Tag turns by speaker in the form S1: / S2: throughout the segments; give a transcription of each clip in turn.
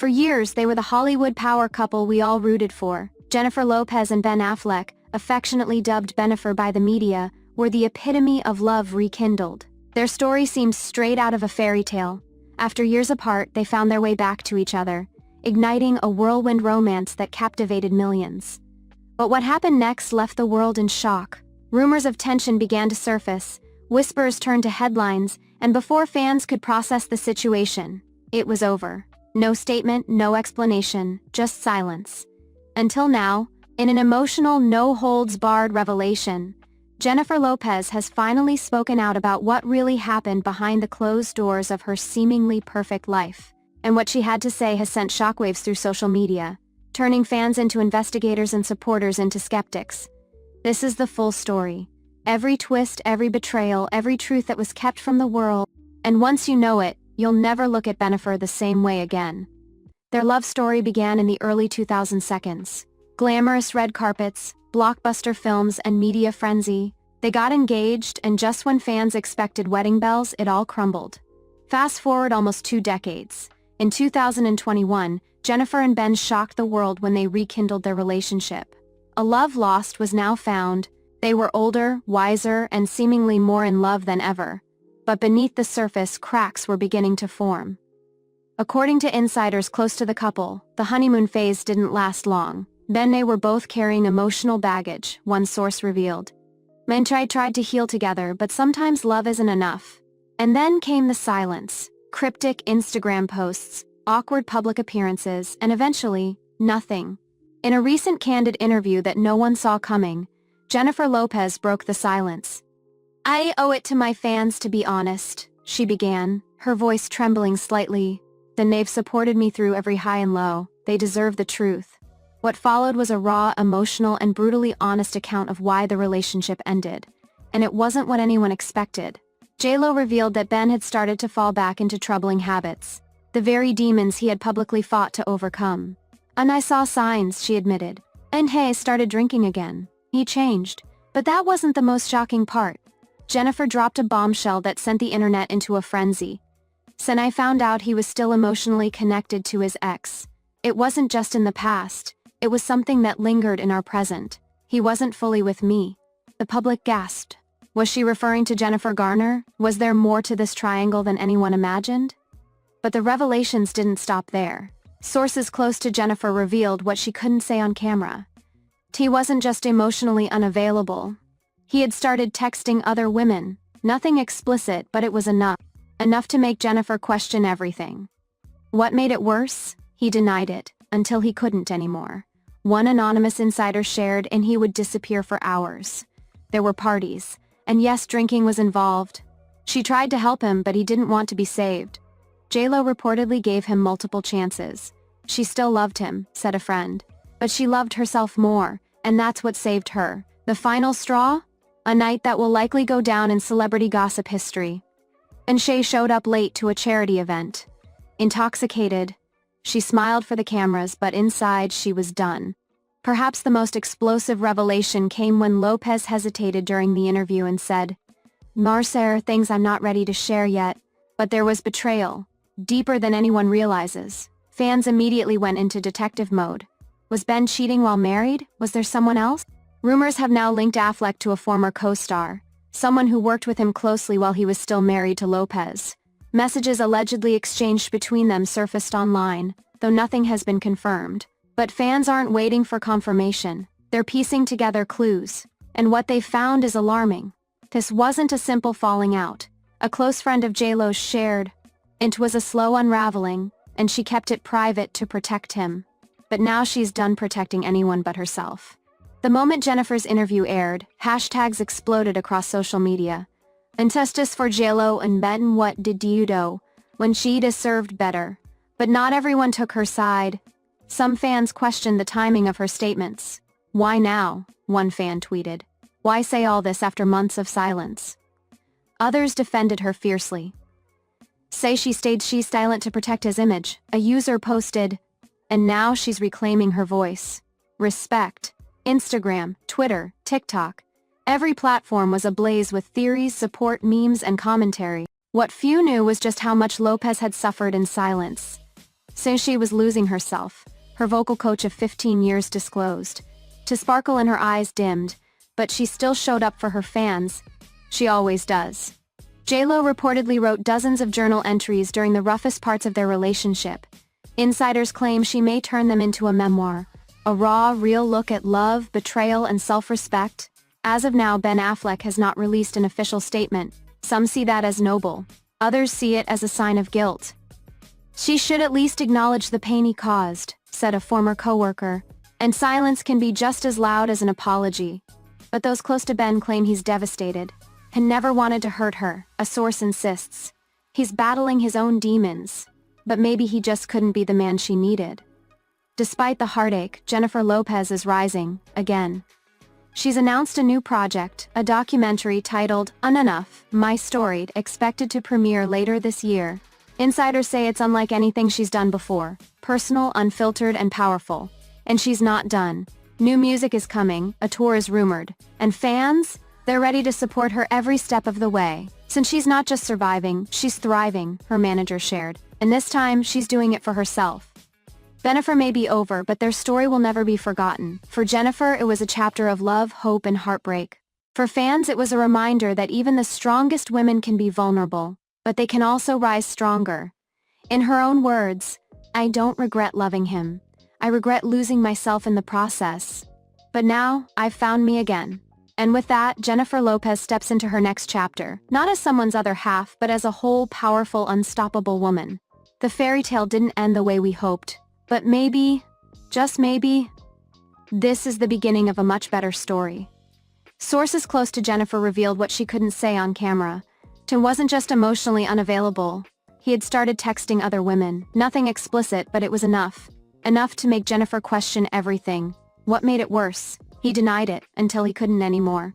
S1: For years, they were the Hollywood power couple we all rooted for. Jennifer Lopez and Ben Affleck, affectionately dubbed Bennifer by the media, were the epitome of love rekindled. Their story seemed straight out of a fairy tale. After years apart, they found their way back to each other, igniting a whirlwind romance that captivated millions. But what happened next left the world in shock. Rumors of tension began to surface, whispers turned to headlines, and before fans could process the situation, it was over. No statement, no explanation, just silence. Until now, in an emotional, no-holds-barred revelation, Jennifer Lopez has finally spoken out about what really happened behind the closed doors of her seemingly perfect life. And what she had to say has sent shockwaves through social media, turning fans into investigators and supporters into skeptics. This is the full story. Every twist, every betrayal, every truth that was kept from the world. And once you know it, you'll never look at Bennifer the same way again. Their love story began in the early 2010s. Glamorous red carpets, blockbuster films, and media frenzy. They got engaged, and just when fans expected wedding bells, it all crumbled. Fast forward almost 2 decades. In 2021, Jennifer and Ben shocked the world when they rekindled their relationship. A love lost was now found. They were older, wiser, and seemingly more in love than ever. But beneath the surface, cracks were beginning to form. According to insiders close to the couple, the honeymoon phase didn't last long. Then they were both carrying emotional baggage, one source revealed. Men tried to heal together, but sometimes love isn't enough. And then came the silence. Cryptic Instagram posts, awkward public appearances, and eventually, nothing. In a recent candid interview that no one saw coming, Jennifer Lopez broke the silence. "I owe it to my fans to be honest," she began, her voice trembling slightly. "Then they've supported me through every high and low. They deserve the truth." What followed was a raw, emotional, and brutally honest account of why the relationship ended. And it wasn't what anyone expected. JLO revealed that Ben had started to fall back into troubling habits, the very demons he had publicly fought to overcome. "And I saw signs," she admitted. "And he started drinking again. He changed." But that wasn't the most shocking part. Jennifer dropped a bombshell that sent the internet into a frenzy. "Then I found out he was still emotionally connected to his ex. It wasn't just in the past. It was something that lingered in our present. He wasn't fully with me." The public gasped. Was she referring to Jennifer Garner? Was there more to this triangle than anyone imagined? But the revelations didn't stop there. Sources close to Jennifer revealed what she couldn't say on camera. He wasn't just emotionally unavailable. He had started texting other women. Nothing explicit, but it was enough. Enough to make Jennifer question everything. What made it worse? He denied it, until he couldn't anymore. One anonymous insider shared, and he would disappear for hours. There were parties, and yes, drinking was involved. She tried to help him, but he didn't want to be saved. JLO reportedly gave him multiple chances. "She still loved him," said a friend. "But she loved herself more, and that's what saved her." The final straw? A night that will likely go down in celebrity gossip history. And Shay showed up late to a charity event. Intoxicated. She smiled for the cameras, but inside she was done. Perhaps the most explosive revelation came when Lopez hesitated during the interview and said, "There are things I'm not ready to share yet." But there was betrayal, deeper than anyone realizes. Fans immediately went into detective mode. Was Ben cheating while married? Was there someone else? Rumors have now linked Affleck to a former co-star, someone who worked with him closely while he was still married to Lopez. Messages allegedly exchanged between them surfaced online, though nothing has been confirmed. But fans aren't waiting for confirmation. They're piecing together clues. And what they've found is alarming. This wasn't a simple falling out. A close friend of JLo's shared. It was a slow unraveling, and she kept it private to protect him. But now she's done protecting anyone but herself. The moment Jennifer's interview aired, hashtags exploded across social media. "Injustice for JLO and Ben, what did you do when she deserved better?" But not everyone took her side. Some fans questioned the timing of her statements. "Why now?" one fan tweeted. "Why say all this after months of silence?" Others defended her fiercely. "Say she stayed silent to protect his image," a user posted. And now she's reclaiming her voice. Respect. Instagram, Twitter, TikTok. Every platform was ablaze with theories, support, memes, and commentary. What few knew was just how much Lopez had suffered in silence. Since she was losing herself, her vocal coach of 15 years disclosed. To sparkle in her eyes dimmed, but she still showed up for her fans. She always does. JLO reportedly wrote dozens of journal entries during the roughest parts of their relationship. Insiders claim she may turn them into a memoir, a raw, real look at love, betrayal, and self-respect. As of now, Ben Affleck has not released an official statement. Some see that as noble. Others see it as a sign of guilt. "She should at least acknowledge the pain he caused," said a former co-worker. "And silence can be just as loud as an apology." But those close to Ben claim he's devastated and never wanted to hurt her, a source insists. He's battling his own demons, but maybe he just couldn't be the man she needed. Despite the heartache, Jennifer Lopez is rising, again. She's announced a new project, a documentary titled Unenough, My Story, expected to premiere later this year. Insiders say it's unlike anything she's done before, personal, unfiltered, and powerful. And she's not done. New music is coming, a tour is rumored. And fans? They're ready to support her every step of the way. Since she's not just surviving, she's thriving, her manager shared. And this time, she's doing it for herself. Bennifer may be over, but their story will never be forgotten. For Jennifer, it was a chapter of love, hope, and heartbreak. For fans, it was a reminder that even the strongest women can be vulnerable, but they can also rise stronger. In her own words, "I don't regret loving him. I regret losing myself in the process. But now, I've found me again." And with that, Jennifer Lopez steps into her next chapter, not as someone's other half, but as a whole, powerful, unstoppable woman. The fairy tale didn't end the way we hoped. But maybe, just maybe, this is the beginning of a much better story. Sources close to Jennifer revealed what she couldn't say on camera. Tim wasn't just emotionally unavailable. He had started texting other women. Nothing explicit, but it was enough. Enough to make Jennifer question everything. What made it worse? He denied it, until he couldn't anymore.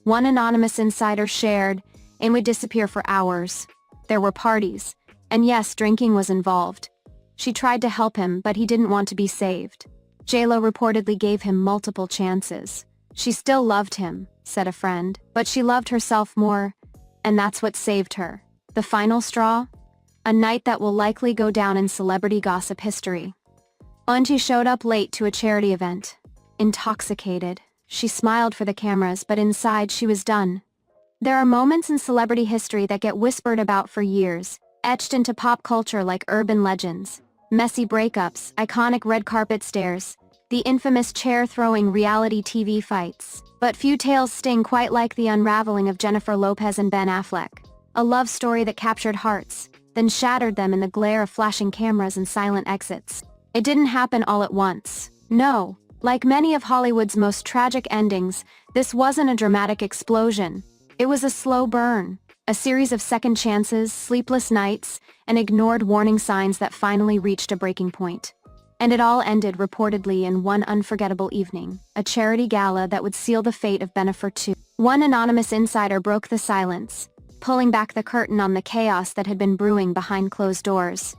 S1: One anonymous insider shared, and would disappear for hours. There were parties. And yes, drinking was involved. She tried to help him, but he didn't want to be saved. JLO reportedly gave him multiple chances. She still loved him, said a friend, but she loved herself more, and that's what saved her. The final straw? A night that will likely go down in celebrity gossip history. Angie showed up late to a charity event. Intoxicated, she smiled for the cameras, but inside she was done. There are moments in celebrity history that get whispered about for years, etched into pop culture like urban legends. Messy breakups, iconic red carpet stares, the infamous chair-throwing reality TV fights. But few tales sting quite like the unraveling of Jennifer Lopez and Ben Affleck. A love story that captured hearts, then shattered them in the glare of flashing cameras and silent exits. It didn't happen all at once. No. Like many of Hollywood's most tragic endings, this wasn't a dramatic explosion. It was a slow burn. A series of second chances, sleepless nights, and ignored warning signs that finally reached a breaking point. And it all ended reportedly in one unforgettable evening, a charity gala that would seal the fate of Bennifer too. One anonymous insider broke the silence, pulling back the curtain on the chaos that had been brewing behind closed doors.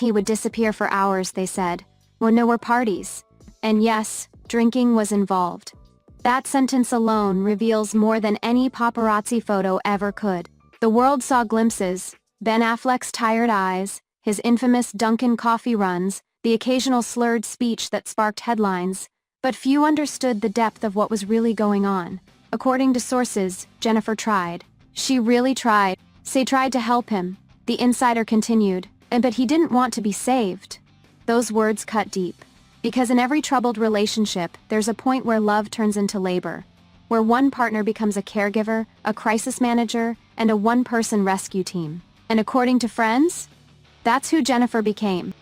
S1: He would disappear for hours, they said, when there were parties. And yes, drinking was involved. That sentence alone reveals more than any paparazzi photo ever could. The world saw glimpses, Ben Affleck's tired eyes, his infamous Dunkin' coffee runs, the occasional slurred speech that sparked headlines, but few understood the depth of what was really going on. According to sources, Jennifer tried. She really tried. They tried to help him, the insider continued, but he didn't want to be saved. Those words cut deep. Because in every troubled relationship, there's a point where love turns into labor, where one partner becomes a caregiver, a crisis manager, and a one-person rescue team. And according to friends, that's who Jennifer became.